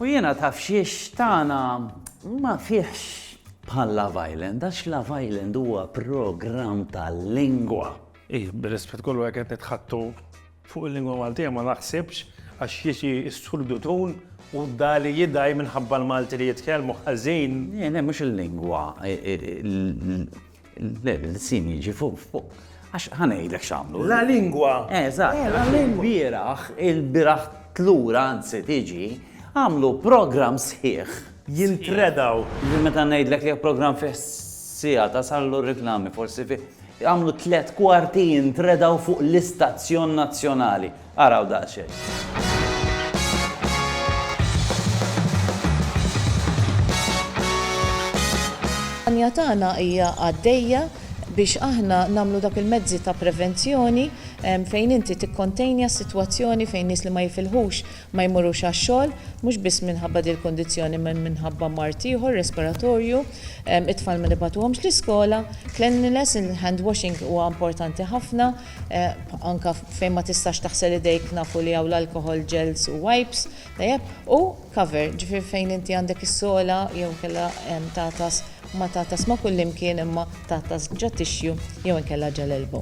U jiena taf xiex tagħna ma fihx bħal Love Island, għax Love Island huwa programm tal-lingwa. Bir-rispett kollu qed nitħattu fuq il-lingwa Maltija ma naħsibx għax jiexi s-surdutun u dali jidaj minħabba l-Malti li jitkellmu ħażin. Jena mhux il-lingwa, l-sim jiġi fuq. Għax ħanejdlek x'għamlu. La lingwa! Eżatt, il-biraħ tlura anzi tiġi, għamlu program sħiħ. Jintredaw. Meta ngħidlek li program fih sija ta' sallu reklami forsi fi għamlu 3 kwarti jintredaw fuq l-istazzjon nazzjonali. Araw daqsxejn. Il-kampanja tagħna hija għaddejja biex aħna nagħmlu dak il-mezzi ta' prevenzjoni fejn inti tikkontenja s-sitwazzjoni fejn nies li ma jifilħux ma jmurrux għax-xogħol, mhux biss minħabba din il-kondizzjoni minħabba mart ieħor respiratorju, it-tfal ma nibagħtuhomx l-iskola, cleanliness, il-hand washing huwa importanti ħafna, anke fejn ma tistax taħsel idejk nafu li hawn l-alcohol gels u wipes, u cover, ġifier fejn inti għandek is-sola jew kellha tatas ma tatas ma kullimkien imma tatas ġa tixju jew inkella ġa l-elbow.